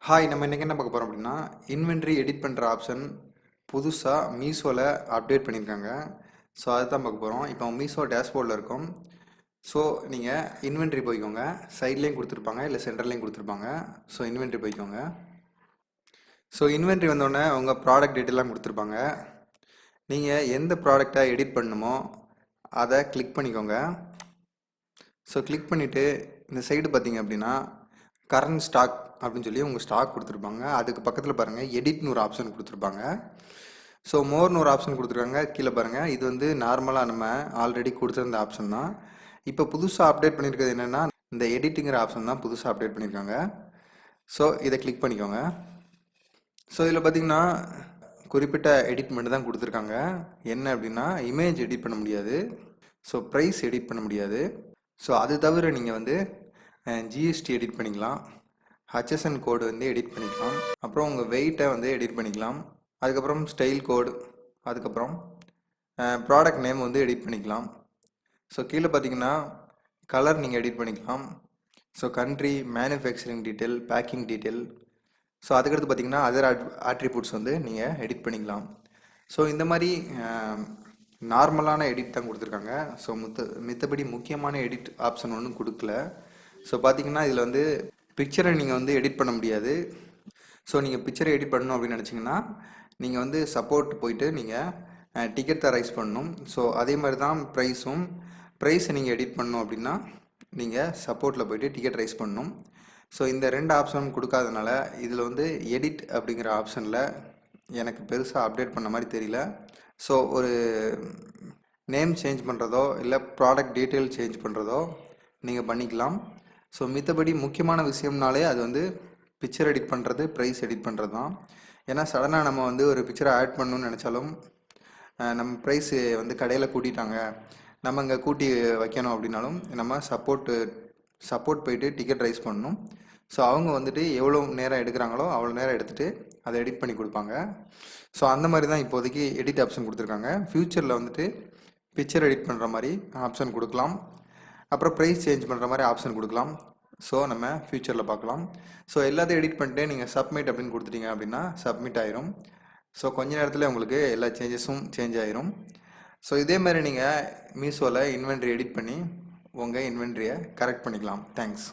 Hi, நம்ம இன்றைக்கி என்ன பார்க்க போகிறோம் அப்படின்னா, இன்வென்ட்ரி எடிட் பண்ணுற ஆப்ஷன் புதுசாக மீஷோவில் அப்டேட் பண்ணியிருக்காங்க. ஸோ அதுதான் பார்க்க போகிறோம். இப்போ மீஷோ டேஷ்போர்டில் இருக்கும். ஸோ நீங்கள் இன்வென்ட்ரி போய்க்கோங்க. சைட்லேயும் கொடுத்துருப்பாங்க, இல்லை சென்டர்லேயும் கொடுத்துருப்பாங்க. ஸோ இன்வென்ட்ரி போய்க்கோங்க. ஸோ இன்வென்ட்ரி வந்தோடனே உங்கள் ப்ராடக்ட் டீட்டெயிலாம் கொடுத்துருப்பாங்க. நீங்கள் எந்த ப்ராடக்டை எடிட் பண்ணணுமோ அதை கிளிக் பண்ணிக்கோங்க. ஸோ கிளிக் பண்ணிவிட்டு இந்த சைடு பார்த்தீங்க அப்படின்னா கரண்ட் ஸ்டாக் அப்படின்னு சொல்லி உங்கள் ஸ்டாக் கொடுத்துருப்பாங்க. அதுக்கு பக்கத்தில் பாருங்கள் எடிட்னு ஒரு ஆப்ஷன் கொடுத்துருப்பாங்க. ஸோ மோர்னு ஒரு ஆப்ஷன் கொடுத்துருக்காங்க. கீழே பாருங்கள், இது வந்து நார்மலாக நம்ம ஆல்ரெடி கொடுத்துருந்த ஆப்ஷன் தான். இப்போ புதுசாக அப்டேட் பண்ணியிருக்கிறது என்னென்னா இந்த எடிட்டுங்கிற ஆப்ஷன் தான் புதுசாக அப்டேட் பண்ணியிருக்காங்க. ஸோ இதை கிளிக் பண்ணிக்கோங்க. ஸோ இதில் பார்த்தீங்கன்னா குறிப்பிட்ட எடிட் மட்டும் தான் கொடுத்துருக்காங்க. என்ன அப்படின்னா இமேஜ் எடிட் பண்ண முடியாது. ஸோ ப்ரைஸ் எடிட் பண்ண முடியாது. ஸோ அது தவிர நீங்கள் வந்து ஜிஎஸ்டி எடிட் பண்ணிக்கலாம், ஹச்எஸ்என் கோடு வந்து எடிட் பண்ணிக்கலாம், அப்புறம் உங்கள் வெயிட்டை வந்து எடிட் பண்ணிக்கலாம், அதுக்கப்புறம் ஸ்டைல் கோடு, அதுக்கப்புறம் ப்ராடக்ட் நேம் வந்து எடிட் பண்ணிக்கலாம். ஸோ கீழே பார்த்தீங்கன்னா கலர் நீங்கள் எடிட் பண்ணிக்கலாம். So country, manufacturing detail, packing detail. So அதுக்கடுத்து பார்த்தீங்கன்னா அதர் ஆட்ரிபியூட்ஸ் வந்து நீங்கள் எடிட் பண்ணிக்கலாம். ஸோ இந்த மாதிரி நார்மலான எடிட் தான் கொடுத்துருக்காங்க. ஸோ மித்தபடி முக்கியமான எடிட் ஆப்ஷன் ஒன்றும் கொடுக்கல. ஸோ பார்த்தீங்கன்னா இதில் வந்து பிக்சரை நீங்கள் வந்து எடிட் பண்ண முடியாது. ஸோ நீங்கள் பிக்சரை எடிட் பண்ணணும் அப்படின்னு நினச்சிங்கன்னா நீங்கள் வந்து சப்போர்ட் போயிட்டு நீங்கள் டிக்கெட் தான் ரைஸ் பண்ணணும். ஸோ அதே மாதிரி தான் ப்ரைஸை நீங்கள் எடிட் பண்ணணும் அப்படின்னா நீங்கள் சப்போர்ட்டில் போயிட்டு டிக்கெட் ரைஸ் பண்ணணும். ஸோ இந்த ரெண்டு ஆப்ஷனும் கொடுக்காதனால இதில் வந்து எடிட் அப்படிங்கிற ஆப்ஷனில் எனக்கு பெருசாக அப்டேட் பண்ண மாதிரி தெரியல. ஸோ ஒரு நேம் சேஞ்ச் பண்ணுறதோ இல்லை ப்ராடக்ட் டீட்டெயில் சேஞ்ச் பண்ணுறதோ நீங்கள் பண்ணிக்கலாம். ஸோ மித்தபடி முக்கியமான விஷயம்னாலே அது வந்து பிக்சர் எடிட் பண்ணுறது, ப்ரைஸ் எடிட் பண்ணுறது தான். ஏன்னா சடனாக நம்ம வந்து ஒரு பிக்சரை ஆட் பண்ணணும்னு நினச்சாலும் நம்ம ப்ரைஸு வந்து கடையில் கூட்டிட்டாங்க, நம்ம இங்கே கூட்டி வைக்கணும் அப்படின்னாலும் நம்ம சப்போர்ட் போயிட்டு டிக்கெட் ரைஸ் பண்ணணும். ஸோ அவங்க வந்துட்டு எவ்வளோ நேரம் எடுக்கிறாங்களோ அவ்வளோ நேரம் எடுத்துகிட்டு அதை எடிட் பண்ணி கொடுப்பாங்க. ஸோ அந்த மாதிரி தான் இப்போதைக்கு எடிட் ஆப்ஷன் கொடுத்துருக்காங்க. ஃப்யூச்சரில் வந்துட்டு பிக்சர் எடிட் பண்ணுற மாதிரி ஆப்ஷன் கொடுக்கலாம், அப்புறம் ப்ரைஸ் சேஞ்ச் பண்ணுற மாதிரி ஆப்ஷன் கொடுக்கலாம். ஸோ நம்ம ஃப்யூச்சரில் பார்க்கலாம். ஸோ எல்லாத்தையும் எடிட் பண்ணிட்டு நீங்கள் சப்மிட் அப்படின்னு கொடுத்துட்டீங்க அப்படின்னா சப்மிட் ஆயிரும். ஸோ கொஞ்ச நேரத்தில் உங்களுக்கு எல்லா சேஞ்சஸும் சேஞ்ச் ஆயிரும். ஸோ இதே மாதிரி நீங்கள் மீஷோவில் இன்வென்ட்ரி எடிட் பண்ணி உங்கள் இன்வென்ட்ரியை கரெக்ட் பண்ணிக்கலாம். தேங்க்ஸ்.